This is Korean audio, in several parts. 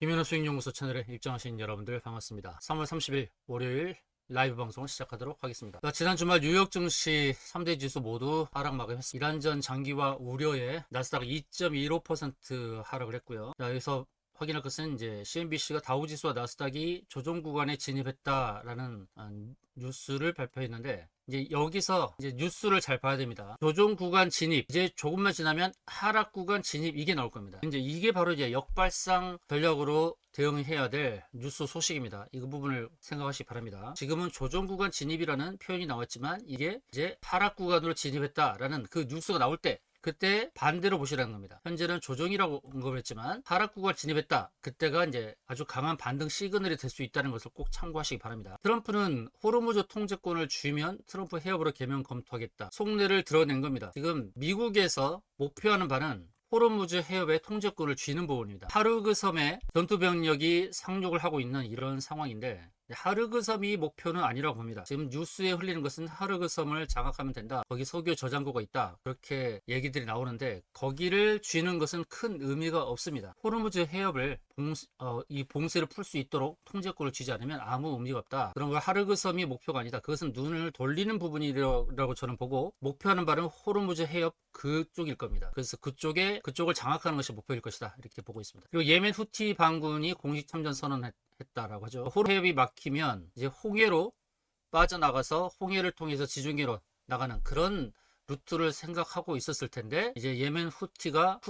김현우 수익연구소 채널에 입장하신 여러분들 반갑습니다. 3월 30일 월요일 라이브 방송을 시작하도록 하겠습니다. 지난 주말 뉴욕 증시 3대 지수 모두 하락 마감했습니다. 이란전 장기화 우려에 나스닥 2.15% 하락을 했고요. 여기서 확인할 것은 이제 CNBC가 다우지수와 나스닥이 조정 구간에 진입했다라는 뉴스를 발표했는데, 이제 여기서 이제 뉴스를 잘 봐야 됩니다. 조정 구간 진입, 이제 조금만 지나면 하락 구간 진입, 이게 나올 겁니다. 이제 이게 바로 이제 역발상 전략으로 대응해야 될 뉴스 소식입니다. 이 부분을 생각하시기 바랍니다. 지금은 조정 구간 진입이라는 표현이 나왔지만 이게 이제 하락 구간으로 진입했다라는 그 뉴스가 나올 때, 그때 반대로 보시라는 겁니다. 현재는 조정이라고 언급을 했지만 하락 구간 진입했다. 그때가 이제 아주 강한 반등 시그널이 될 수 있다는 것을 꼭 참고하시기 바랍니다. 트럼프는 호르무즈 통제권을 주면 트럼프 해협으로 개명 검토하겠다. 속내를 드러낸 겁니다. 지금 미국에서 목표하는 바는 호르무즈 해협의 통제권을 쥐는 부분입니다. 하르그 섬에 전투병력이 상륙을 하고 있는 이런 상황인데, 하르그 섬이 목표는 아니라고 봅니다. 지금 뉴스에 흘리는 것은 하르그 섬을 장악하면 된다, 거기 석유 저장고가 있다, 그렇게 얘기들이 나오는데 거기를 쥐는 것은 큰 의미가 없습니다. 호르무즈 해협을 이 봉쇄를 풀 수 있도록 통제권을 쥐지 않으면 아무 의미가 없다. 그런 걸 하르그 섬이 목표가 아니다. 그것은 눈을 돌리는 부분이라고 저는 보고, 목표하는 바는 호르무즈 해협 그쪽일 겁니다. 그래서 그쪽을 장악하는 것이 목표일 것이다, 이렇게 보고 있습니다. 그리고 예멘 후티 반군이 공식 참전 선언했다라고 하죠. 호르해협이 막히면 이제 홍해로 빠져나가서 홍해를 통해서 지중해로 나가는 그런 루트를 생각하고 있었을 텐데, 이제 예멘의 후티가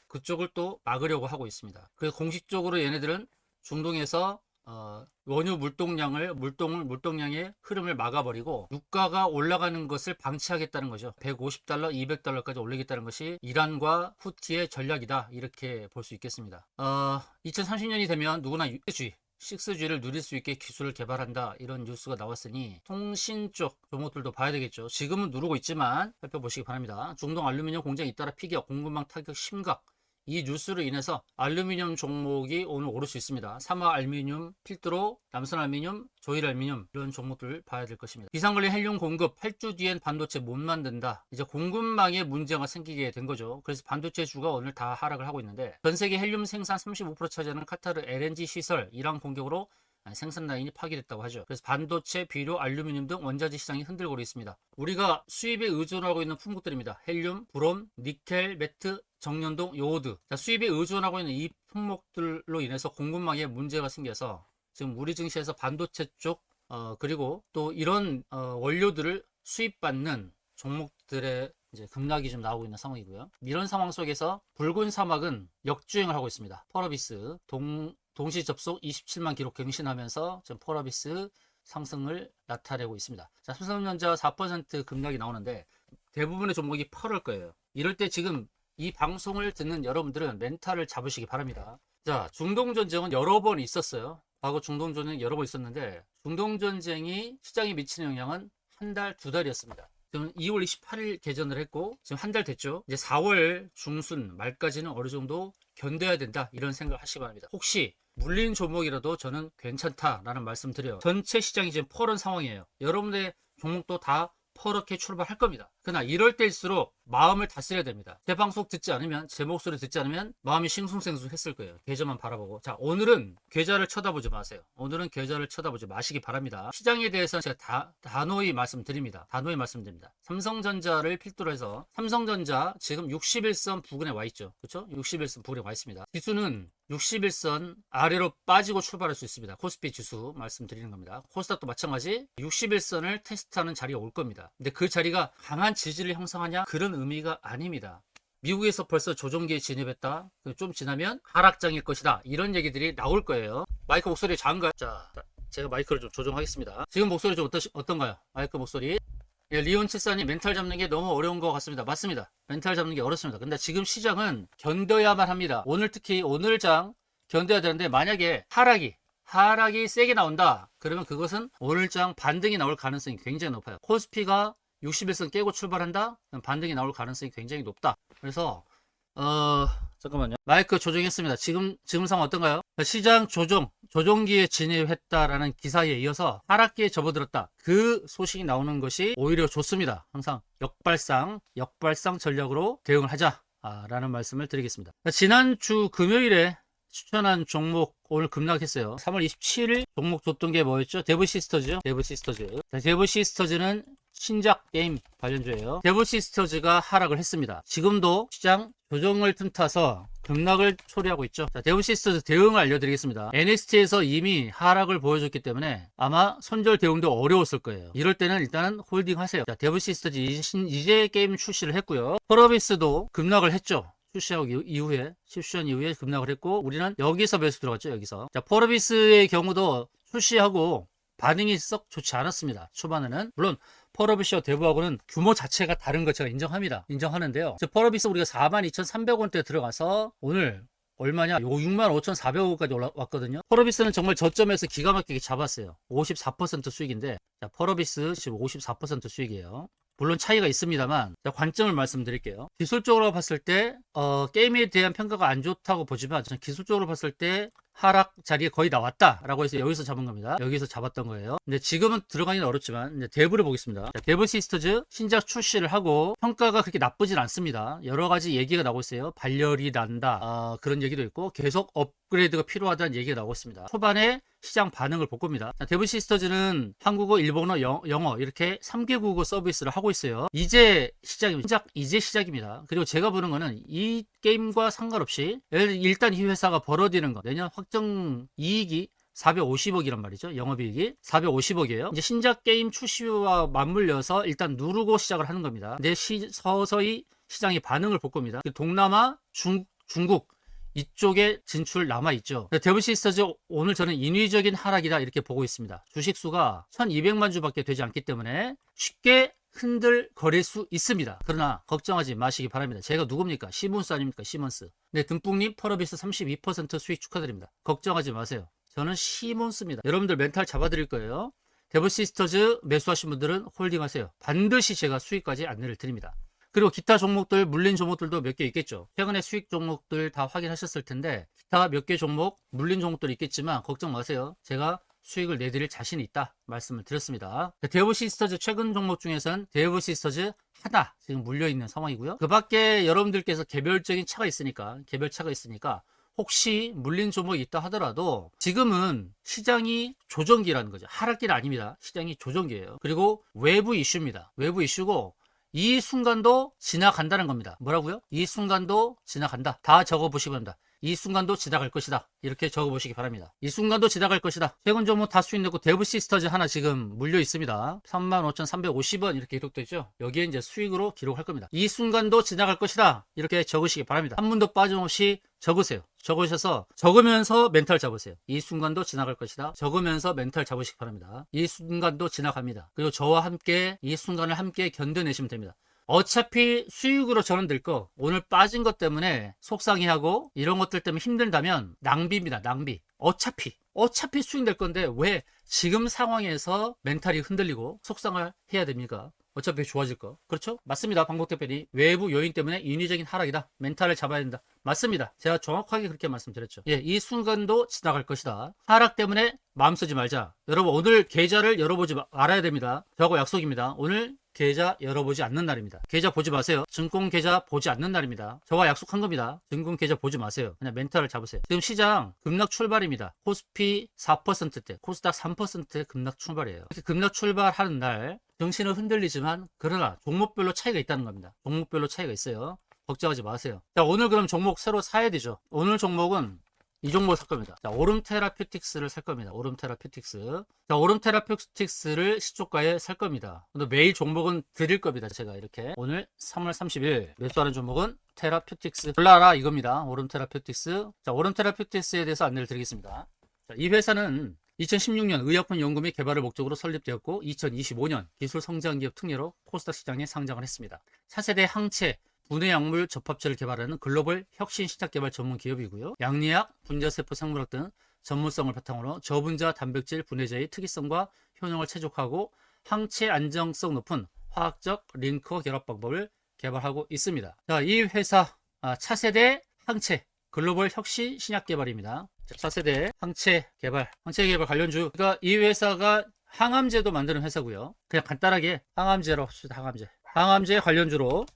그쪽을 또 막으려고 하고 있습니다. 그래서 공식적으로 얘네들은 중동에서 원유 물동량의 흐름을 막아버리고 유가가 올라가는 것을 방치하겠다는 거죠. 150달러, 200달러까지 올리겠다는 것이 이란과 후티의 전략이다, 이렇게 볼 수 있겠습니다. 2030년이 되면 누구나 6G를 누릴 수 있게 기술을 개발한다, 이런 뉴스가 나왔으니 통신 쪽 종목들도 봐야 되겠죠. 지금은 누르고 있지만 살펴보시기 바랍니다. 중동 알루미늄 공장 잇따라 피격, 공급망 타격 심각, 이 뉴스로 인해서 알루미늄 종목이 오늘 오를 수 있습니다. 삼화 알루미늄, 필드로, 남선 알루미늄, 조일 알루미늄, 이런 종목들 봐야 될 것입니다. 비상관리 헬륨 공급, 8주 뒤엔 반도체 못 만든다. 이제 공급망에 문제가 생기게 된 거죠. 그래서 반도체 주가 오늘 다 하락을 하고 있는데, 전 세계 헬륨 생산 35% 차지하는 카타르 LNG 시설 이란 공격으로 생산 라인이 파괴됐다고 하죠. 그래서 반도체, 비료, 알루미늄 등 원자재 시장이 흔들고 있습니다. 우리가 수입에 의존하고 있는 품목들입니다. 헬륨, 브롬, 니켈, 매트, 정년동, 요오드. 수입에 의존하고 있는 이 품목들로 인해서 공급망에 문제가 생겨서 지금 우리 증시에서 반도체 쪽 그리고 또 이런 원료들을 수입받는 종목들의 이제 급락이 좀 나오고 있는 상황이고요. 이런 상황 속에서 붉은 사막은 역주행을 하고 있습니다. 펄어비스 동시 접속 27만 기록 갱신하면서 지금 펄어비스 상승을 나타내고 있습니다. 자, 삼성전자 4% 급락이 나오는데 대부분의 종목이 펄을 거예요. 이럴 때 지금 이 방송을 듣는 여러분들은 멘탈을 잡으시기 바랍니다. 자, 중동전쟁은 여러 번 있었어요. 과거 중동전쟁 여러 번 있었는데 중동전쟁이 시장에 미치는 영향은 한 달, 두 달이었습니다. 지금 2월 28일 개전을 했고 지금 한 달 됐죠. 이제 4월 중순 말까지는 어느 정도 견뎌야 된다, 이런 생각을 하시기 바랍니다. 혹시 물린 종목이라도 저는 괜찮다라는 말씀 드려요. 전체 시장이 지금 펄은 상황이에요. 여러분의 종목도 다 퍼렇게 출발할 겁니다. 그러나 이럴 때일수록 마음을 다스려야 됩니다. 제 방송 듣지 않으면, 제 목소리 듣지 않으면 마음이 싱숭생숭했을 거예요. 계좌만 바라보고. 자, 오늘은 계좌를 쳐다보지 마세요. 오늘은 계좌를 쳐다보지 마시기 바랍니다. 시장에 대해서는 제가 단호히 말씀드립니다. 삼성전자를 필두로 해서 삼성전자 지금 61선 부근에 와 있죠. 그렇죠? 61선 부근에 와 있습니다. 지수는 61선 아래로 빠지고 출발할 수 있습니다. 코스피 지수 말씀드리는 겁니다. 코스닥도 마찬가지 61선을 테스트하는 자리가 올 겁니다. 근데 그 자리가 강한 지지를 형성하냐? 그런 의미가 아닙니다. 미국에서 벌써 조정기에 진입했다, 좀 지나면 하락장일 것이다, 이런 얘기들이 나올 거예요. 마이크 목소리 작은가요? 자, 제가 마이크를 좀 조정하겠습니다. 지금 목소리 좀 어떤가요? 마이크 목소리. 예, 리온74님, 멘탈 잡는 게 너무 어려운 것 같습니다. 맞습니다. 멘탈 잡는 게 어렵습니다. 근데 지금 시장은 견뎌야만 합니다. 특히 오늘 장 견뎌야 되는데, 만약에 하락이 세게 나온다, 그러면 그것은 오늘 장 반등이 나올 가능성이 굉장히 높아요. 코스피가 61선 깨고 출발한다, 그럼 반등이 나올 가능성이 굉장히 높다. 그래서 잠깐만요. 마이크 조정했습니다. 지금 상황 어떤가요? 시장 조정기에 진입했다라는 기사에 이어서 하락기에 접어들었다, 그 소식이 나오는 것이 오히려 좋습니다. 항상 역발상 전략으로 대응을 하자 라는 말씀을 드리겠습니다. 지난주 금요일에 추천한 종목 오늘 급락했어요. 3월 27일 종목 줬던 게 뭐였죠? 데브시스터즈요. 데브시스터즈. 데브시스터즈는 신작 게임 관련주예요. 데브시스터즈가 하락을 했습니다. 지금도 시장 조정을 틈타서 급락을 초래하고 있죠. 자, 데브시스터즈 대응을 알려드리겠습니다. NXT에서 이미 하락을 보여줬기 때문에 아마 손절 대응도 어려웠을 거예요. 이럴 때는 일단은 홀딩 하세요. 자, 데브시스터즈 이제 게임 출시를 했고요. 펄어비스도 급락을 했죠. 출시하고 이후에 급락을 했고, 우리는 여기서 매수 들어갔죠. 여기서. 자, 펄어비스의 경우도 출시하고 반응이 썩 좋지 않았습니다. 초반에는. 물론 펄어비스와 데브하고는 규모 자체가 다른 거 제가 인정하는데요. 펄어비스 우리가 42,300원대 들어가서 오늘 얼마냐? 65,400원까지 올라왔거든요. 펄어비스는 정말 저점에서 기가 막히게 잡았어요. 54% 수익인데, 자, 펄어비스 지금 54% 수익이에요. 물론 차이가 있습니다만, 자, 관점을 말씀드릴게요. 기술적으로 봤을 때 게임에 대한 평가가 안 좋다고 보지만, 저는 기술적으로 봤을 때 하락 자리에 거의 나왔다라고 해서 여기서 잡은 겁니다. 여기서 잡았던 거예요. 근데 지금은 들어가기는 어렵지만 이제 데브를 보겠습니다. 자, 데브시스터즈 신작 출시를 하고 평가가 그렇게 나쁘진 않습니다. 여러 가지 얘기가 나오고 있어요. 발열이 난다, 그런 얘기도 있고 계속 업그레이드가 필요하다는 얘기가 나오고 있습니다. 초반에 시장 반응을 볼 겁니다. 데브시스터즈는 한국어, 일본어, 영어 이렇게 3개국어 서비스를 하고 있어요. 이제 시작입니다. 그리고 제가 보는 거는 이 게임과 상관없이 일단 이 회사가 벌어들이는 거, 내년 확정 이익이 450억이란 말이죠. 영업이익이 450억이에요. 이제 신작 게임 출시와 맞물려서 일단 누르고 시작을 하는 겁니다. 근데 서서히 시장의 반응을 볼 겁니다. 동남아, 중국 이쪽에 진출 남아있죠. 데브시스터즈 오늘 저는 인위적인 하락이다 이렇게 보고 있습니다. 주식수가 1200만 주밖에 되지 않기 때문에 쉽게 흔들거릴 수 있습니다. 그러나 걱정하지 마시기 바랍니다. 제가 누굽니까? 시몬스 아닙니까? 시몬스. 네, 듬뿍님 펄어비스 32% 수익 축하드립니다. 걱정하지 마세요. 저는 시몬스입니다. 여러분들 멘탈 잡아드릴 거예요. 데브시스터즈 매수하신 분들은 홀딩하세요. 반드시 제가 수익까지 안내를 드립니다. 그리고 기타 종목들, 물린 종목들도 몇 개 있겠죠. 최근에 수익 종목들 다 확인하셨을 텐데 기타 몇 개 종목, 물린 종목들 있겠지만 걱정 마세요. 제가 수익을 내드릴 자신이 있다 말씀을 드렸습니다. 데브시스터즈 최근 종목 중에서는 데브시스터즈 하나 지금 물려있는 상황이고요. 그 밖에 여러분들께서 개별적인 차가 있으니까 혹시 물린 종목이 있다 하더라도 지금은 시장이 조정기라는 거죠. 하락기는 아닙니다. 시장이 조정기예요. 그리고 외부 이슈입니다. 외부 이슈고 이 순간도 지나간다는 겁니다. 뭐라고요? 이 순간도 지나간다. 다 적어보시기 바랍니다. 이 순간도 지나갈 것이다. 이렇게 적어보시기 바랍니다. 이 순간도 지나갈 것이다. 최근 종목 다 수익 내고 데브시스터즈 하나 지금 물려 있습니다. 35,350원 이렇게 기록되어 있죠. 여기에 이제 수익으로 기록할 겁니다. 이 순간도 지나갈 것이다. 이렇게 적으시기 바랍니다. 한 분도 빠짐없이 적으세요. 적으셔서 적으면서 멘탈 잡으세요. 이 순간도 지나갈 것이다. 적으면서 멘탈 잡으시기 바랍니다. 이 순간도 지나갑니다. 그리고 저와 함께 이 순간을 함께 견뎌내시면 됩니다. 어차피 수익으로 전환될 거, 오늘 빠진 것 때문에 속상해하고 이런 것들 때문에 힘들다면 낭비입니다. 낭비. 어차피 수익 될 건데 왜 지금 상황에서 멘탈이 흔들리고 속상을 해야 됩니까? 어차피 좋아질 거. 그렇죠? 맞습니다. 방법대표님. 외부 요인 때문에 인위적인 하락이다. 멘탈을 잡아야 된다. 맞습니다. 제가 정확하게 그렇게 말씀드렸죠. 예, 이 순간도 지나갈 것이다. 하락 때문에 마음 쓰지 말자. 여러분 오늘 계좌를 열어보지 말아야 됩니다. 저하고 약속입니다. 오늘 계좌 열어보지 않는 날입니다. 계좌 보지 마세요. 증권 계좌 보지 않는 날입니다. 저와 약속한 겁니다. 증권 계좌 보지 마세요. 그냥 멘탈을 잡으세요. 지금 시장 급락 출발입니다. 코스피 4%대, 코스닥 3%대 급락 출발이에요. 이렇게 급락 출발하는 날 정신은 흔들리지만 그러나 종목별로 차이가 있다는 겁니다. 종목별로 차이가 있어요. 걱정하지 마세요. 자, 오늘 그럼 종목 새로 사야 되죠. 오늘 종목은 이 종목을 살 겁니다. 자, 오름테라퓨틱스를 살 겁니다. 오름테라퓨틱스. 자, 오름테라퓨틱스를 시초가에 살 겁니다. 근데 매일 종목은 드릴 겁니다. 제가 이렇게. 오늘 3월 30일 매수하는 종목은 테라퓨틱스. 골라라 이겁니다. 오름테라퓨틱스. 자, 오름테라퓨틱스에 대해서 안내를 드리겠습니다. 자, 이 회사는 2016년 의약품 연구 및 개발을 목적으로 설립되었고 2025년 기술 성장기업 특례로 코스닥 시장에 상장을 했습니다. 차세대 항체 분해약물 접합체를 개발하는 글로벌 혁신 신약개발 전문 기업이고요. 양리학, 분자세포 생물학 등 전문성을 바탕으로 저분자 단백질 분해제의 특이성과 효능을 최적화하고 항체 안정성 높은 화학적 링커 결합 방법을 개발하고 있습니다. 자, 이 회사 차세대 항체 글로벌 혁신 신약개발입니다. 차세대 항체 개발 관련주. 그러니까 이 회사가 항암제도 만드는 회사고요. 그냥 간단하게 항암제로 합시다. 항암제 관련주로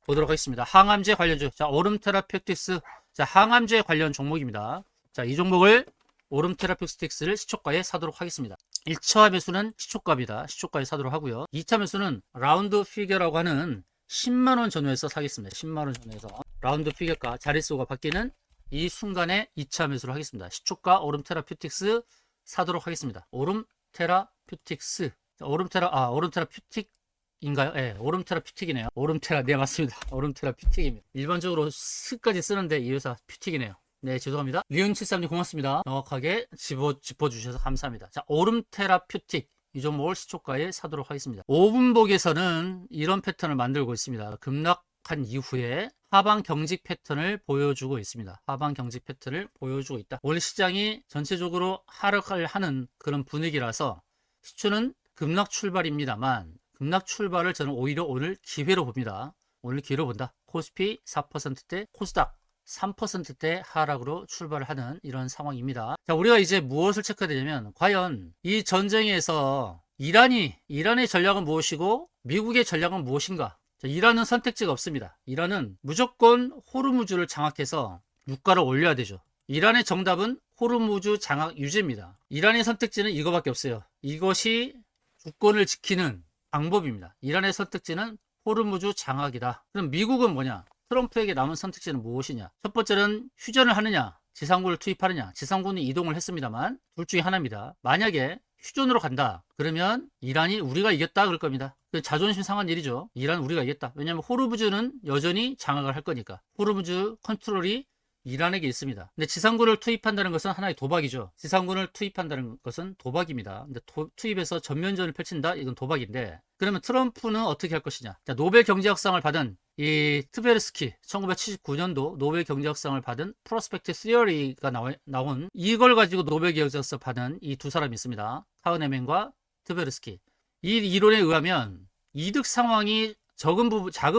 보도록 하겠습니다. 항암제 관련주. 자, 오름테라퓨틱스. 자, 항암제 관련 종목입니다. 자, 이 종목을 오름 테라피스틱스를 시초가에 사도록 하겠습니다. 1차 매수는 시초가입니다. 시초가에 사도록 하고요. 2차 매수는 라운드 피겨라고 하는 10만원 전후에서 사겠습니다. 10만원 전후에서 라운드 피겨가 자릿수가 바뀌는 이 순간에 2차 매수를 하겠습니다. 시초가 오름 테라피틱스 사도록 하겠습니다. 오름 테라피틱스. 오름 테라퓨틱인가요? 네, 오름 테라퓨틱이네요. 오름 테라, 네, 맞습니다. 오름 테라퓨틱입니다. 일반적으로 스까지 쓰는데 이 회사 퓨틱이네요. 네, 죄송합니다. 리온73님 고맙습니다. 정확하게 짚어주셔서 감사합니다. 자, 오름 테라퓨틱. 이 종목을 시초가에 사도록 하겠습니다. 5분복에서는 이런 패턴을 만들고 있습니다. 급락한 이후에 하방 경직 패턴을 보여주고 있습니다. 하방 경직 패턴을 보여주고 있다. 오늘 시장이 전체적으로 하락을 하는 그런 분위기라서 시초는 급락 출발입니다만 급락 출발을 저는 오히려 오늘 기회로 봅니다. 오늘 기회로 본다. 코스피 4%대, 코스닥 3%대 하락으로 출발을 하는 이런 상황입니다. 자, 우리가 이제 무엇을 체크해야 되냐면 과연 이 전쟁에서 이란의 전략은 무엇이고 미국의 전략은 무엇인가? 자, 이란은 선택지가 없습니다. 이란은 무조건 호르무즈를 장악해서 유가를 올려야 되죠. 이란의 정답은 호르무즈 장악 유지입니다. 이란의 선택지는 이거밖에 없어요. 이것이 주권을 지키는 방법입니다. 이란의 선택지는 호르무즈 장악이다. 그럼 미국은 뭐냐? 트럼프에게 남은 선택지는 무엇이냐? 첫 번째는 휴전을 하느냐, 지상군을 투입하느냐. 지상군이 이동을 했습니다만 둘 중에 하나입니다. 만약에 휴전으로 간다. 그러면 이란이 우리가 이겼다 그럴 겁니다. 자존심 상한 일이죠. 이란 우리가 이겼다. 왜냐하면 호르무즈는 여전히 장악을 할 거니까. 호르무즈 컨트롤이 이란에게 있습니다. 근데 지상군을 투입한다는 것은 하나의 도박이죠. 지상군을 투입한다는 것은 도박입니다. 근데 투입해서 전면전을 펼친다? 이건 도박인데 그러면 트럼프는 어떻게 할 것이냐? 자, 노벨 경제학상을 받은 이 트베르스키 1979년도 노벨 경제학상을 받은 프로스펙트 시어리가 나온 이걸 가지고 노벨 경제학상 받은 이 두 사람이 있습니다. 카흐네맨과 트베르스키. 이 이론에 의하면 이득 상황이 작은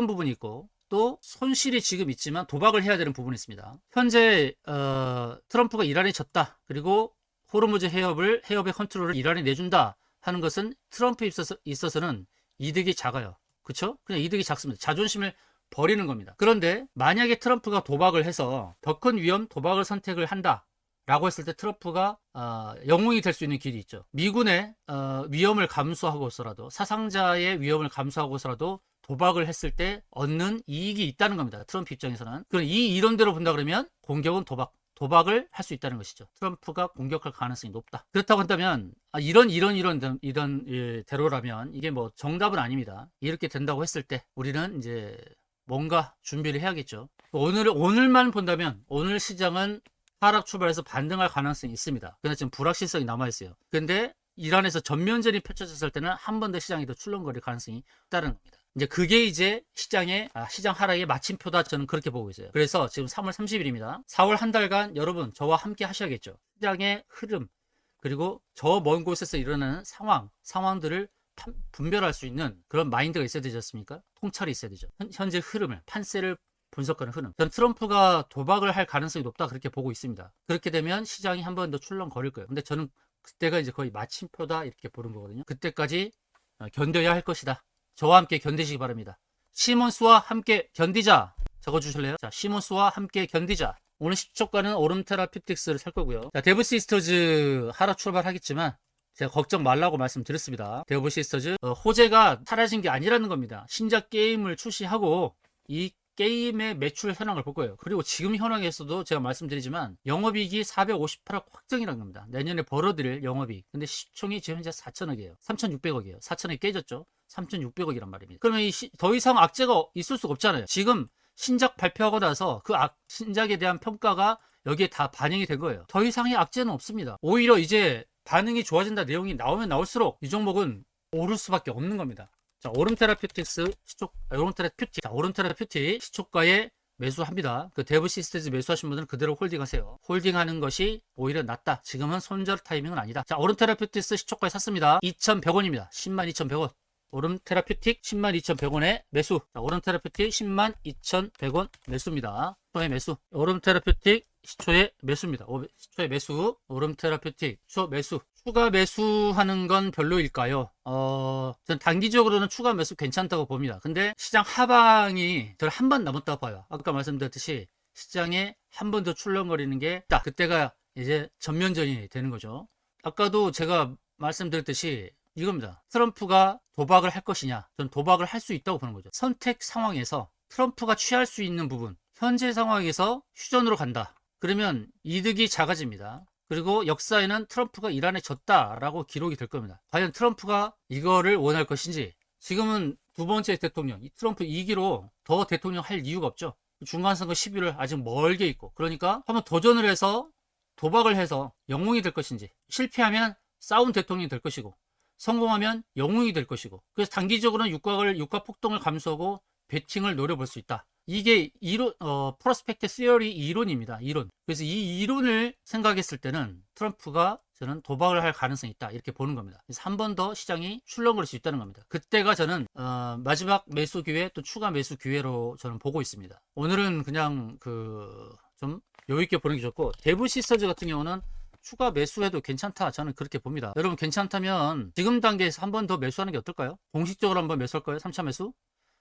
부분이 있고 또 손실이 지금 있지만 도박을 해야 되는 부분이 있습니다. 현재 트럼프가 이란에 졌다. 그리고 호르무즈 해협의 컨트롤을 이란에 내준다 하는 것은 트럼프에 있어서는 이득이 작아요. 그렇죠? 그냥 이득이 작습니다. 자존심을 버리는 겁니다. 그런데 만약에 트럼프가 도박을 해서 더 큰 위험 도박을 선택을 한다 라고 했을 때 트럼프가 영웅이 될 수 있는 길이 있죠. 미군의 위험을 감수하고서라도 사상자의 위험을 감수하고서라도 도박을 했을 때 얻는 이익이 있다는 겁니다. 트럼프 입장에서는. 그럼 이 이론대로 본다 그러면 공격은 도박을 할 수 있다는 것이죠. 트럼프가 공격할 가능성이 높다. 그렇다고 한다면 이런 대로라면 이게 뭐 정답은 아닙니다. 이렇게 된다고 했을 때 우리는 이제 뭔가 준비를 해야겠죠. 오늘만 본다면 오늘 시장은 하락 출발해서 반등할 가능성이 있습니다. 그런데 지금 불확실성이 남아있어요. 근데 이란에서 전면전이 펼쳐졌을 때는 한 번 더 시장이 더 출렁거릴 가능성이 있다는 겁니다. 이제 그게 이제 시장 하락의 마침표다. 저는 그렇게 보고 있어요. 그래서 지금 3월 30일입니다. 4월 한 달간 여러분 저와 함께 하셔야겠죠. 시장의 흐름 그리고 저 먼 곳에서 일어나는 상황들을 분별할 수 있는 그런 마인드가 있어야 되지 않습니까? 통찰이 있어야 되죠. 현재 흐름을 판세를 분석하는 흐름. 저는 트럼프가 도박을 할 가능성이 높다 그렇게 보고 있습니다. 그렇게 되면 시장이 한 번 더 출렁거릴 거예요. 근데 저는 그때가 이제 거의 마침표다 이렇게 보는 거거든요. 그때까지 견뎌야 할 것이다. 저와 함께 견디시기 바랍니다. 시몬스와 함께 견디자. 적어주실래요? 자, 시몬스와 함께 견디자. 오늘 10초가는 오름 테라피틱스를 살 거고요. 자, 데브 시스터즈 하락 출발하겠지만 제가 걱정 말라고 말씀드렸습니다. 데브 시스터즈 호재가 사라진 게 아니라는 겁니다. 신작 게임을 출시하고 이 게임의 매출 현황을 볼 거예요. 그리고 지금 현황에서도 제가 말씀드리지만 영업이익이 458억 확정이라는 겁니다. 내년에 벌어들일 영업이익. 근데 시총이 지금 현재 4천억이에요. 3,600억이에요. 4천억이 깨졌죠. 3,600억이란 말입니다. 그러면 더 이상 악재가 있을 수가 없잖아요. 지금 신작 발표하고 나서 그 신작에 대한 평가가 여기에 다 반영이 된 거예요. 더 이상의 악재는 없습니다. 오히려 이제 반응이 좋아진다 내용이 나오면 나올수록 이 종목은 오를 수밖에 없는 겁니다. 자, 오름 테라피틱스 오름 테라피틱 시초가에 매수합니다. 그 데브 시스템즈 매수하신 분들은 그대로 홀딩하세요. 홀딩하는 것이 오히려 낫다. 지금은 손절 타이밍은 아니다. 자, 오름 테라피틱스 시초가에 샀습니다. 2,100원입니다. 102,100원. 오름 테라피틱 102,100원에 매수. 자, 오름 테라피틱 102,100원 매수입니다. 시초의 매수. 오름 테라피틱 시초의 매수입니다. 시초의 매수. 오름 테라피틱 시초 매수. 추가 매수하는 건 별로일까요? 전 단기적으로는 추가 매수 괜찮다고 봅니다. 근데 시장 하방이 덜 한 번 남았다고 봐요. 아까 말씀드렸듯이 시장에 한 번 더 출렁거리는 게 딱 그때가 이제 전면전이 되는 거죠. 아까도 제가 말씀드렸듯이 이겁니다. 트럼프가 도박을 할 것이냐? 전 도박을 할 수 있다고 보는 거죠. 선택 상황에서 트럼프가 취할 수 있는 부분, 현재 상황에서 휴전으로 간다. 그러면 이득이 작아집니다. 그리고 역사에는 트럼프가 이란에 졌다라고 기록이 될 겁니다. 과연 트럼프가 이거를 원할 것인지. 지금은 두 번째 대통령, 이 트럼프 2기로 더 대통령 할 이유가 없죠. 중간선거 12월 아직 멀게 있고. 그러니까 한번 도전을 해서 도박을 해서 영웅이 될 것인지, 실패하면 싸운 대통령이 될 것이고, 성공하면 영웅이 될 것이고, 그래서 단기적으로는 유가 폭등을 감수하고 베팅을 노려볼 수 있다. 이게 프로스펙트 시어리 이론입니다. 이론. 그래서 이 이론을 생각했을 때는 트럼프가 저는 도박을 할 가능성이 있다. 이렇게 보는 겁니다. 그래서 한 번 더 시장이 출렁거릴 수 있다는 겁니다. 그때가 저는 마지막 매수 기회 또 추가 매수 기회로 저는 보고 있습니다. 오늘은 그냥 좀 여유있게 보는 게 좋고, 대부 시스터즈 같은 경우는 추가 매수해도 괜찮다. 저는 그렇게 봅니다. 여러분 괜찮다면 지금 단계에서 한 번 더 매수하는 게 어떨까요? 공식적으로 한번 매수할까요? 3차 매수.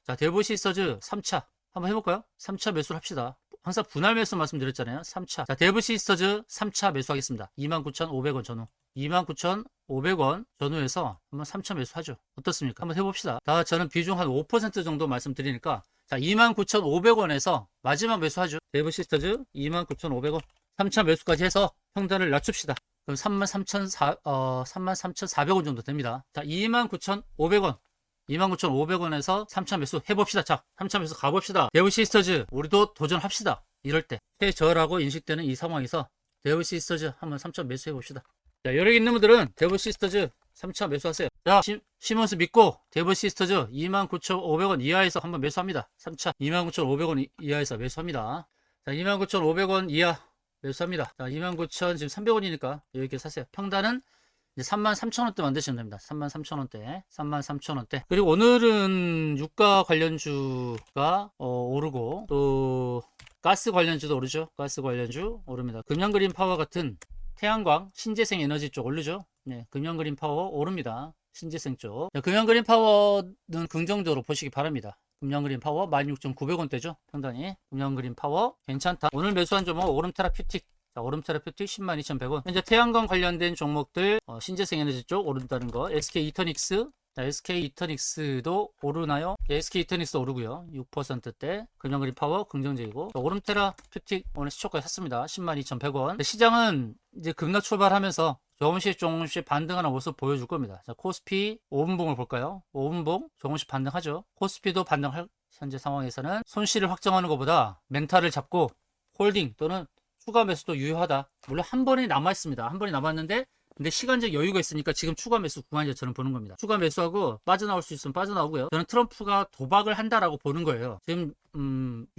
자, 대부 시스터즈 3차 한번 해볼까요? 3차 매수를 합시다. 항상 분할 매수 말씀드렸잖아요. 3차. 자, 대부 시스터즈 3차 매수하겠습니다. 29,500원 전후. 29,500원 전후에서 한번 3차 매수하죠. 어떻습니까? 한번 해봅시다. 다 저는 비중 한 5% 정도 말씀드리니까, 자, 29,500원에서 마지막 매수하죠. 대부 시스터즈 29,500원. 3차 매수까지 해서 평단을 낮춥시다. 그럼 33,400원 정도 됩니다. 자, 29,500원. 29,500원에서 3차 매수 해봅시다. 자, 3차 매수 가봅시다. 대우 시스터즈 우리도 도전합시다. 이럴 때 최저라고 인식되는 이 상황에서 대우 시스터즈 한번 3차 매수 해봅시다. 자, 여력 있는 분들은 대우 시스터즈 3차 매수하세요. 자, 시몬스 믿고 대우 시스터즈 29,500원 이하에서 한번 매수합니다. 3차 29,500원 이하에서 매수합니다. 자, 29,500원 이하 매수합니다. 자, 29,000 지금 300원이니까 이렇게 사세요. 평단은 이제 33,000원대 만드시면 됩니다. 33,000원대, 33,000원대. 그리고 오늘은 유가 관련주가 오르고, 또 가스 관련주도 오르죠. 가스 관련주 오릅니다. 금양그린 파워 같은 태양광, 신재생 에너지 쪽 오르죠. 네, 금양그린 파워 오릅니다. 신재생 쪽. 금양그린 파워는 긍정적으로 보시기 바랍니다. 금양그린 파워 16,900원대죠. 평단이. 금양그린 파워 괜찮다. 오늘 매수한 종목 오름테라퓨틱. 자, 오름테라퓨틱 102,100원. 현재 태양광 관련된 종목들 신재생 에너지 쪽 오른다는 거. SK 이터닉스. 자, SK 이터닉스도 오르나요? 네, SK 이터닉스 오르고요. 6%대. 금양그린 파워 긍정적이고. 자, 오름테라퓨틱 오늘 시초가에 샀습니다. 102,100원. 시장은 이제 급락 출발하면서 조금씩 반등하는 모습 보여줄 겁니다. 자, 코스피 5분봉을 볼까요? 5분봉 조금씩 반등하죠. 코스피도 반등할 현재 상황에서는 손실을 확정하는 것보다 멘탈을 잡고 홀딩 또는 추가 매수도 유효하다. 물론 한 번이 남아있습니다. 한 번이 남았는데, 근데 시간적 여유가 있으니까 지금 추가 매수 구간이죠. 저는 보는 겁니다. 추가 매수하고 빠져나올 수 있으면 빠져나오고요. 저는 트럼프가 도박을 한다라고 보는 거예요. 지금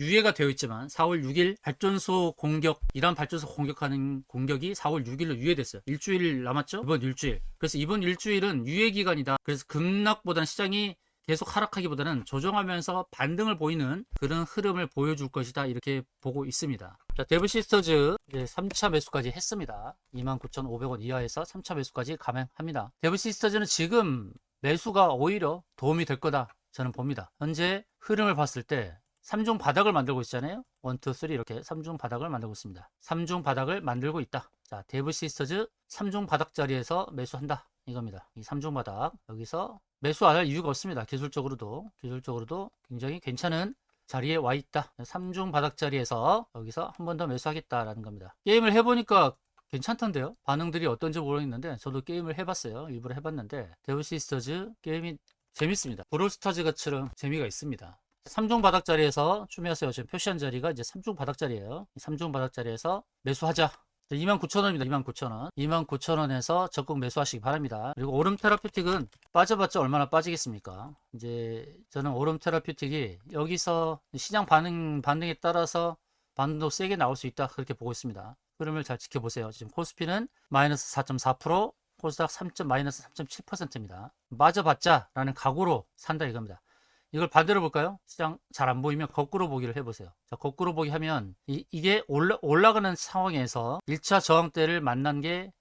유예가 되어 있지만 4월 6일 발전소 공격, 이란 발전소 공격하는 공격이 4월 6일로 유예됐어요. 일주일 남았죠? 이번 일주일. 그래서 이번 일주일은 유예 기간이다. 그래서 급락보다는 시장이 계속 하락하기보다는 조정하면서 반등을 보이는 그런 흐름을 보여줄 것이다. 이렇게 보고 있습니다. 자, 대부 시스터즈 3차 매수까지 했습니다. 29,500원 이하에서 3차 매수까지 감행합니다. 대부 시스터즈는 지금 매수가 오히려 도움이 될 거다. 저는 봅니다. 현재 흐름을 봤을 때 3중 바닥을 만들고 있잖아요. 1, 2, 3 이렇게 3중 바닥을 만들고 있습니다. 3중 바닥을 만들고 있다. 자, 대부 시스터즈 3중 바닥 자리에서 매수한다. 이겁니다. 이 3중 바닥 여기서 매수 안 할 이유가 없습니다. 기술적으로도 굉장히 괜찮은 자리에 와 있다. 3중 바닥 자리에서 여기서 한 번 더 매수하겠다라는 겁니다. 게임을 해보니까 괜찮던데요. 반응들이 어떤지 모르겠는데 저도 게임을 해봤어요. 일부러 해봤는데 대우 시스터즈 게임이 재밌습니다. 브롤스타즈 같처럼 재미가 있습니다. 3중 바닥 자리에서 추미하세요. 지금 표시한 자리가 이제 3중 바닥 자리예요. 3중 바닥 자리에서 매수하자. 29,000원입니다. 29,000원. 29,000원에서 적극 매수하시기 바랍니다. 그리고 오름 테라퓨틱은 빠져봤자 얼마나 빠지겠습니까? 이제 저는 오름 테라퓨틱이 여기서 시장 반등에 따라서 반등도 세게 나올 수 있다. 그렇게 보고 있습니다. 흐름을 잘 지켜보세요. 지금 코스피는 마이너스 4.4%, 코스닥 마이너스 3.7%입니다. 빠져봤자 라는 각오로 산다 이겁니다. 이걸 반대로 볼까요? 시장 잘 안 보이면 거꾸로 보기를 해보세요. 자, 거꾸로 보기 하면 이게 올라가는 상황에서 1차 저항대를 만난 게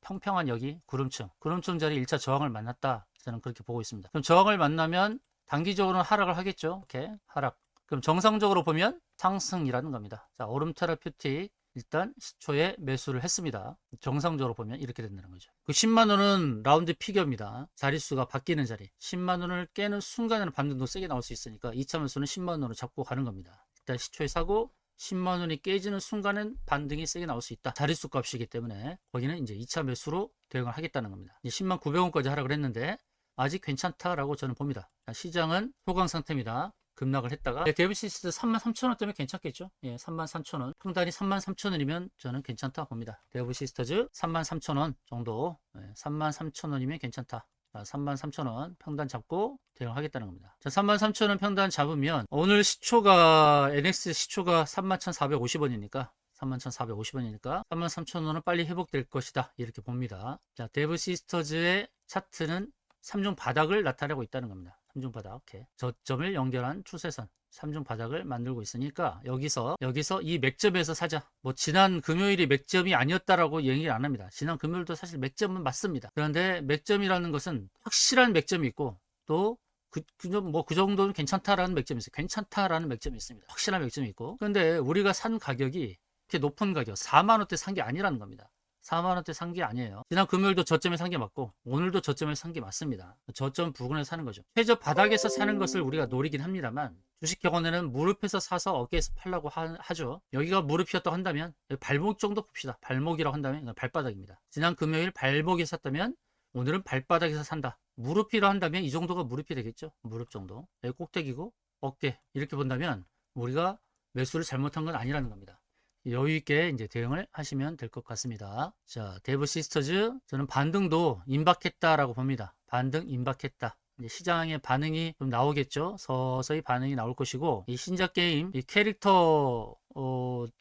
평평한 여기 구름층 자리 1차 저항을 만났다. 저는 그렇게 보고 있습니다. 그럼 저항을 만나면 단기적으로는 하락을 하겠죠. 이렇게 하락. 그럼 정상적으로 보면 상승이라는 겁니다. 자, 오름 테라퓨틱 일단 시초에 매수를 했습니다. 정상적으로 보면 이렇게 된다는 거죠. 그 10만 원은 라운드 피겨입니다. 자릿수가 바뀌는 자리. 10만 원을 깨는 순간에는 반등도 세게 나올 수 있으니까 2차 매수는 10만 원으로 잡고 가는 겁니다. 일단 시초에 사고 10만 원이 깨지는 순간은 반등이 세게 나올 수 있다. 자릿수 값이기 때문에 거기는 이제 2차 매수로 대응을 하겠다는 겁니다. 10만 900원까지 하라 그랬는데 아직 괜찮다라고 저는 봅니다. 시장은 소강 상태입니다. 급락을 했다가 데브시스도 33,000원 때문에 괜찮겠죠. 예, 33,000원. 평단이 33,000원이면 저는 괜찮다 봅니다. 데브시스터즈 33,000원 정도. 예, 33,000원이면 괜찮다. 33,000원 평단 잡고 대응하겠다는 겁니다. 자, 33,000원 평단 잡으면 오늘 시초가 NX 시초가 31,450원이니까 31,450원이니까 33,000원은 빨리 회복될 것이다. 이렇게 봅니다. 자, 데브시스터즈의 차트는 3중 바닥을 나타내고 있다는 겁니다. 3중 바닥. 오케이. 저점을 연결한 추세선 3중 바닥을 만들고 있으니까 여기서 이 맥점에서 사자. 뭐 지난 금요일이 맥점이 아니었다라고 얘기를 안 합니다. 지난 금요일도 사실 맥점은 맞습니다. 그런데 맥점이라는 것은 확실한 맥점이 있고 또 그 정도는 괜찮다라는 맥점이 있어요. 괜찮다라는 맥점이 있습니다. 확실한 맥점이 있고. 그런데 우리가 산 가격이 이렇게 높은 가격 4만 원대 산 게 아니라는 겁니다. 4만 원대 산 게 아니에요. 지난 금요일도 저점에 산 게 맞고 오늘도 저점에 산 게 맞습니다. 저점 부근에서 사는 거죠. 최저 바닥에서 사는 것을 우리가 노리긴 합니다만 주식 경원에는 무릎에서 사서 어깨에서 팔라고 하죠. 여기가 무릎이었다고 한다면 발목 정도 봅시다. 발목이라고 한다면 이건 발바닥입니다. 지난 금요일 발목에서 샀다면 오늘은 발바닥에서 산다. 무릎이라고 한다면 이 정도가 무릎이 되겠죠. 무릎 정도. 여기 꼭대기고 어깨 이렇게 본다면 우리가 매수를 잘못한 건 아니라는 겁니다. 여유 있게 이제 대응을 하시면 될 것 같습니다. 자, 데브시스터즈 저는 반등도 임박했다라고 봅니다. 반등 임박했다. 이제 시장의 반응이 좀 나오겠죠. 서서히 반응이 나올 것이고 이 신작 게임 이 캐릭터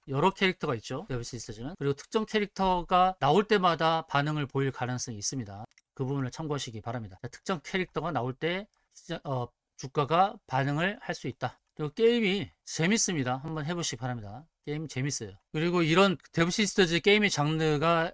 여러 캐릭터가 있죠. 데브시스터즈는 그리고 특정 캐릭터가 나올 때마다 반응을 보일 가능성이 있습니다. 그 부분을 참고하시기 바랍니다. 자, 특정 캐릭터가 나올 때 주가가 반응을 할 수 있다. 그리고 게임이 재밌습니다. 한번 해보시기 바랍니다. 게임 재밌어요. 그리고 이런 데브시스터즈 게임의 장르가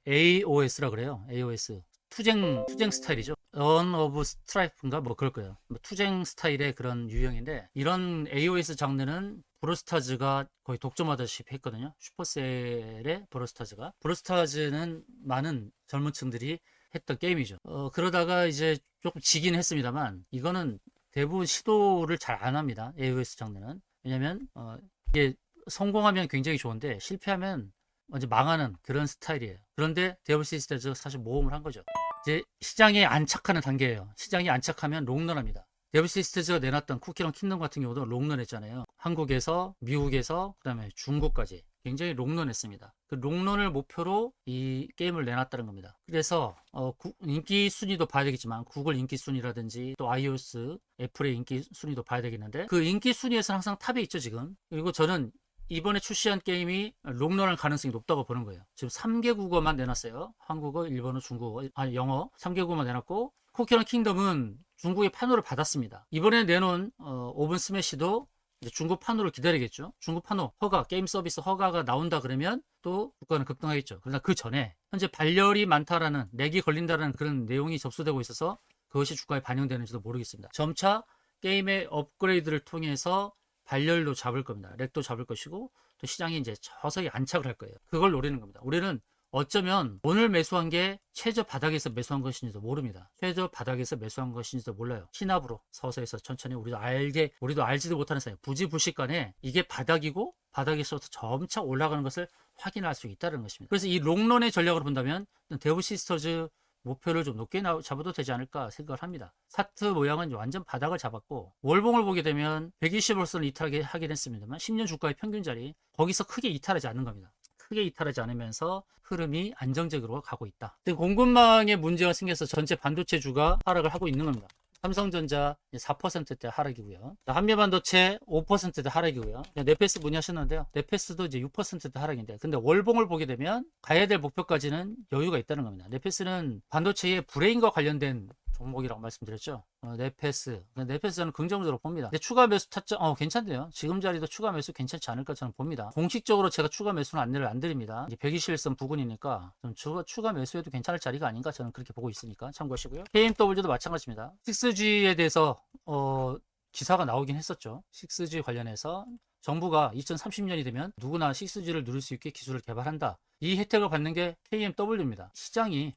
AOS라 그래요. AOS 투쟁 스타일이죠. Dawn of Strife인가 뭐 그럴 거예요. 뭐 투쟁 스타일의 그런 유형인데 이런 AOS 장르는 브로스타즈가 거의 독점하다시피 했거든요. 슈퍼셀의 브로스타즈는 많은 젊은 층들이 했던 게임이죠. 그러다가 이제 조금 지긴 했습니다만 이거는 대부분 시도를 잘 안 합니다. AOS 장르는. 왜냐면 이게 성공하면 굉장히 좋은데 실패하면 먼저 망하는 그런 스타일이에요. 그런데 데브시스터즈가 사실 모험을 한 거죠. 이제 시장에 안착하는 단계예요. 시장이 안착하면 롱런합니다. 데브시스터즈가 내놨던 쿠키런 킹덤 같은 경우도 롱런했잖아요. 한국에서, 미국에서, 그다음에 중국까지 굉장히 롱런했습니다. 그 롱런을 목표로 이 게임을 내놨다는 겁니다. 그래서 인기 순위도 봐야 되겠지만 구글 인기 순위라든지 또 iOS, 애플의 인기 순위도 봐야 되겠는데 그 인기 순위에서는 항상 탑에 있죠 지금. 그리고 저는 이번에 출시한 게임이 롱런할 가능성이 높다고 보는 거예요. 지금 3개 국어만 내놨어요. 한국어, 일본어, 중국어, 영어 3개 국어만 내놨고 쿠키런 킹덤은 중국의 판호를 받았습니다. 이번에 내놓은 오븐 스매시도 이제 중국 판호를 기다리겠죠. 중국 판호 허가, 게임 서비스 허가가 나온다 그러면 또 국가는 급등하겠죠. 그러나 그 전에 현재 발열이 많다라는 렉이 걸린다라는 그런 내용이 접수되고 있어서 그것이 주가에 반영되는지도 모르겠습니다. 점차 게임의 업그레이드를 통해서 발열도 잡을 겁니다. 렉도 잡을 것이고 또 시장이 이제 서서히 안착을 할 거예요. 그걸 노리는 겁니다. 우리는 어쩌면 오늘 매수한 게 최저 바닥에서 매수한 것인지도 모릅니다. 최저 바닥에서 매수한 것인지도 몰라요. 신압으로 서서히서 천천히 우리도 알지도 못하는 사이 부지불식간에 이게 바닥이고 바닥에서부터 점차 올라가는 것을 확인할 수 있다는 것입니다. 그래서 이 롱런의 전략으로 본다면 데브시스터즈 목표를 좀 높게 잡아도 되지 않을까 생각을 합니다. 차트 모양은 완전 바닥을 잡았고 월봉을 보게 되면 120월선을 이탈하긴 했습니다만 10년 주가의 평균 자리 거기서 크게 이탈하지 않는 겁니다. 크게 이탈하지 않으면서 흐름이 안정적으로 가고 있다. 공급망에 문제가 생겨서 전체 반도체주가 하락을 하고 있는 겁니다. 삼성전자 4%대 하락이고요. 한미반도체 5%대 하락이고요. 네페스 문의하셨는데요. 네페스도 이제 6%대 하락인데, 근데 월봉을 보게 되면 가야 될 목표까지는 여유가 있다는 겁니다. 네페스는 반도체의 브레인과 관련된 종목이라고 말씀드렸죠. 네페스는 긍정적으로 봅니다. 근데 추가 매수 타점 괜찮네요. 지금 자리도 추가 매수 괜찮지 않을까 저는 봅니다. 공식적으로 제가 추가 매수는 안내를 안 드립니다. 이제 121선 부근이니까 좀 추가 매수해도 괜찮을 자리가 아닌가 저는 그렇게 보고 있으니까 참고하시고요. KMW도 마찬가지입니다. 6G에 대해서 기사가 나오긴 했었죠. 6G 관련해서 정부가 2030년이 되면 누구나 6G를 누릴 수 있게 기술을 개발한다. 이 혜택을 받는 게 KMW입니다. 시장이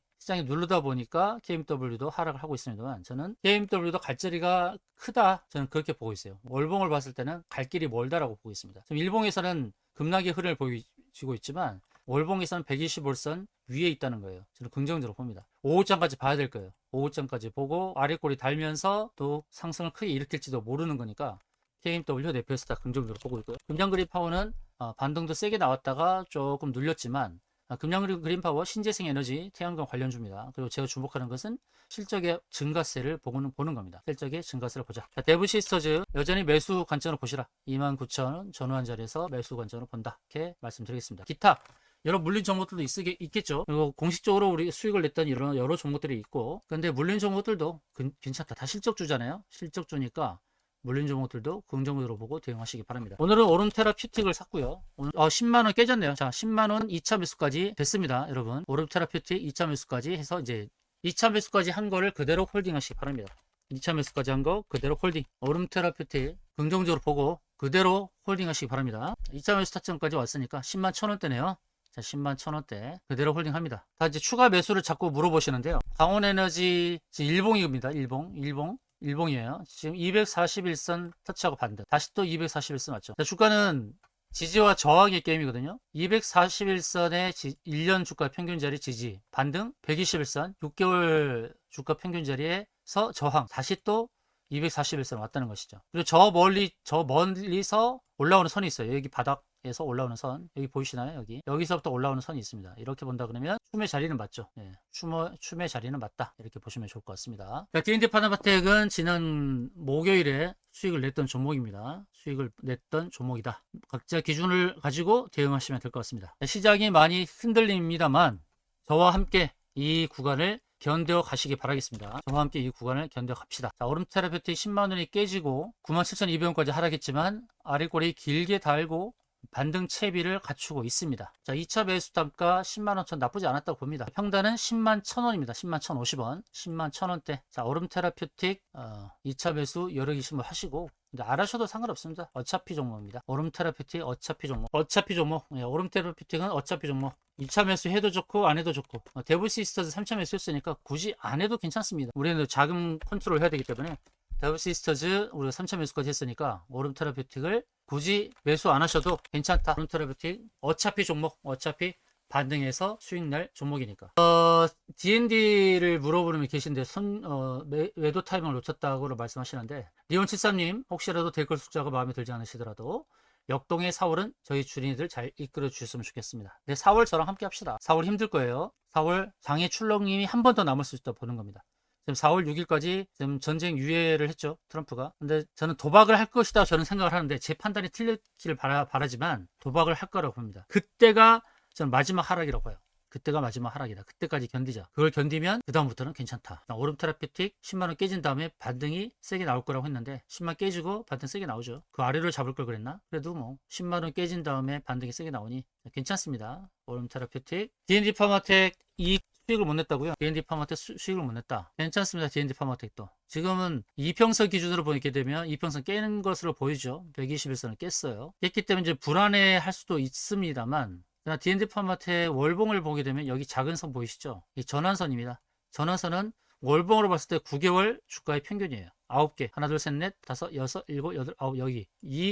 누르다 보니까 KMW도 하락을 하고 있습니다만, 저는 KMW도 갈 자리가 크다, 저는 그렇게 보고 있어요. 월봉을 봤을 때는 갈 길이 멀다라고 보고 있습니다. 지금 일봉에서는 급락의 흐름을 보이고 있지만 월봉에서는 125선 위에 있다는 거예요. 저는 긍정적으로 봅니다. 5호장까지 봐야 될 거예요. 5호장까지 보고 아래꼬리 달면서 또 상승을 크게 일으킬지도 모르는 거니까 KMW 대표에서 다 긍정적으로 보고 있고요. 금양그린 파워는 반등도 세게 나왔다가 조금 눌렸지만, 금양그린 파워 신재생 에너지 태양광 관련주입니다. 그리고 제가 주목하는 것은 실적의 증가세를 보는 겁니다. 실적의 증가세를 보자. 자, 데브시스터즈 여전히 매수 관점으로 보시라. 29,000원 전후한 자리에서 매수 관점으로 본다. 이렇게 말씀드리겠습니다. 기타 여러 물린 종목들도 있겠죠. 그리고 공식적으로 우리 수익을 냈던 이런 여러 종목들이 있고, 근데 물린 종목들도 괜찮다. 다 실적주잖아요. 실적주니까 물린 종목들도 긍정적으로 보고 대응하시기 바랍니다. 오늘은 오름테라퓨틱을 샀고요. 오늘 10만원 깨졌네요. 자, 10만원 2차 매수까지 됐습니다. 여러분, 오름테라퓨틱 2차 매수까지 해서 이제 2차 매수까지 한 거를 그대로 홀딩 하시기 바랍니다. 2차 매수까지 한 거 그대로 홀딩. 오름테라퓨틱 긍정적으로 보고 그대로 홀딩 하시기 바랍니다. 2차 매수 타점까지 왔으니까 10만 1,000원대네요. 자, 10만 1,000원대 그대로 홀딩 합니다. 다 이제 추가 매수를 자꾸 물어보시는데요. 강원에너지 일봉입니다. 일봉이에요. 지금 241선 터치하고 반등. 다시 또 241선 맞죠? 자, 주가는 지지와 저항의 게임이거든요. 241선의 1년 주가 평균 자리 지지, 반등 121선, 6개월 주가 평균 자리에서 저항, 다시 또 241선 왔다는 것이죠. 그리고 저 멀리서 올라오는 선이 있어요. 여기 바닥에서 올라오는 선, 여기 보이시나요? 여기서부터 올라오는 선이 있습니다. 이렇게 본다 그러면 춤의 자리는 맞죠. 네, 춤의 자리는 맞다. 이렇게 보시면 좋을 것 같습니다. D&D 파나바텍은 지난 목요일에 수익을 냈던 종목입니다. 수익을 냈던 종목이다. 각자 기준을 가지고 대응하시면 될 것 같습니다. 시장이 많이 흔들립니다만 저와 함께 이 구간을 견뎌 가시기 바라겠습니다. 저와 함께 이 구간을 견뎌 갑시다. 자, 오름테라퓨틱 10만원이 깨지고 97,200원까지 하락했지만 아래꼬리 길게 달고 반등 채비를 갖추고 있습니다. 자, 2차 매수 단가 10만원 전 나쁘지 않았다고 봅니다. 평단은 10만 1,000원입니다. 10만 1,050원, 10만 1,000원대. 자, 오름테라퓨틱 2차 매수 여러 개씩 하시고, 근데 안 하셔도 상관없습니다. 어차피 종목입니다. 오름테라퓨틱 어차피 종목. 예, 오름테라퓨틱은 어차피 종목. 2차 매수 해도 좋고 안 해도 좋고, 데브시스터즈 3차 매수 했으니까 굳이 안 해도 괜찮습니다. 우리는 자금 컨트롤 해야 되기 때문에 데브시스터즈 우리가 3차 매수까지 했으니까 오름테라퓨틱을 굳이 매수 안 하셔도 괜찮다. 오름테라퓨틱 어차피 종목, 어차피 반등해서 수익 날 종목이니까. D&D를 물어보는 계신데 매도 타이밍을 놓쳤다고 말씀하시는데, 리온73님 혹시라도 댓글 숫자가 마음에 들지 않으시더라도 역동의 4월은 저희 주린이들 잘 이끌어 주셨으면 좋겠습니다. 네, 4월 저랑 함께 합시다. 4월 힘들 거예요. 4월 장애 출렁님이 한 번 더 남을 수 있다 보는 겁니다. 지금 4월 6일까지 지금 전쟁 유예를 했죠, 트럼프가. 근데 저는 도박을 할 것이다 저는 생각을 하는데, 제 판단이 틀렸기를 바라지만 도박을 할 거라고 봅니다. 그때가 저는 마지막 하락이라고 봐요. 그때가 마지막 하락이다. 그때까지 견디자. 그걸 견디면 그 다음부터는 괜찮다. 오름테라퓨틱 10만원 깨진 다음에 반등이 세게 나올 거라고 했는데 10만 깨지고 반등 세게 나오죠. 그 아래를 잡을 걸 그랬나? 그래도 뭐 10만원 깨진 다음에 반등이 세게 나오니 괜찮습니다. 오름테라퓨틱. D&D 파마텍 이 수익을 못 냈다고요? D&D 파마텍 수익을 못 냈다. 괜찮습니다. D&D 파마텍도. 지금은 이평선 기준으로 보게 되면 이평선 깨는 것으로 보이죠. 121선을 깼어요. 깼기 때문에 이제 불안해 할 수도 있습니다만, D&D 파마텍 월봉을 보게 되면 여기 작은 선 보이시죠? 이 전환선입니다. 전환선은 월봉으로 봤을 때 9개월 주가의 평균이에요. 9개. 하나, 둘, 셋, 넷, 다섯, 여섯, 일곱, 여덟, 아홉, 여기.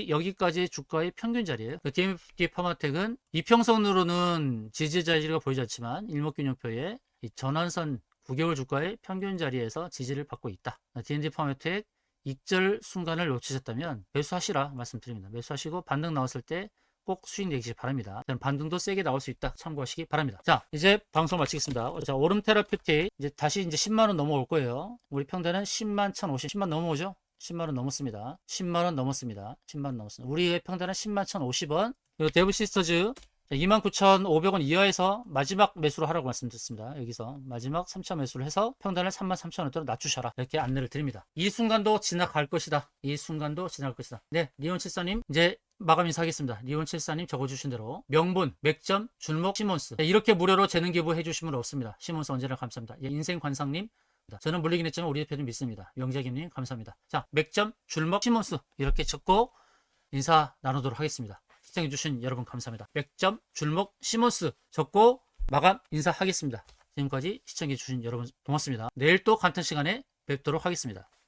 여기까지 주가의 평균 자리예요. D&D 파마텍은 이평선으로는 지지 자리가 보이지 않지만 일목균형표에 이 전환선 9개월 주가의 평균 자리에서 지지를 받고 있다. D&D 파마텍 익절 순간을 놓치셨다면 매수하시라 말씀드립니다. 매수하시고 반등 나왔을 때 꼭 수익 내시기 바랍니다. 반등도 세게 나올 수 있다. 참고하시기 바랍니다. 자, 이제 방송 마치겠습니다. 자, 오름테라퓨틱 이제 다시 10만원 넘어올 거예요. 우리 평단은 10만 1,050, 10만 넘어오죠? 10만원 넘었습니다. 10만원 넘었습니다. 10만원 넘었습니다. 우리의 평단은 10만 1,050원. 그리고 데브시스터즈 29,500원 이하에서 마지막 매수를 하라고 말씀드렸습니다. 여기서 마지막 3차 매수를 해서 평단을 33,000원대로 낮추셔라. 이렇게 안내를 드립니다. 이 순간도 지나갈 것이다. 이 순간도 지나갈 것이다. 네, 리온74님 이제 마감 인사하겠습니다. 리온74님 적어주신 대로 명분, 맥점, 줄목, 시몬스. 네, 이렇게 무료로 재능 기부 해주시면 없습니다. 시몬스 언제나 감사합니다. 예, 인생관상님 저는 물리긴 했지만 우리 대표님 믿습니다. 명재김님 감사합니다. 자, 맥점 줄먹 시몬스 이렇게 적고 인사 나누도록 하겠습니다. 시청해주신 여러분 감사합니다. 맥점 줄먹 시몬스 적고 마감 인사하겠습니다. 지금까지 시청해주신 여러분 고맙습니다. 내일 또 같은 시간에 뵙도록 하겠습니다.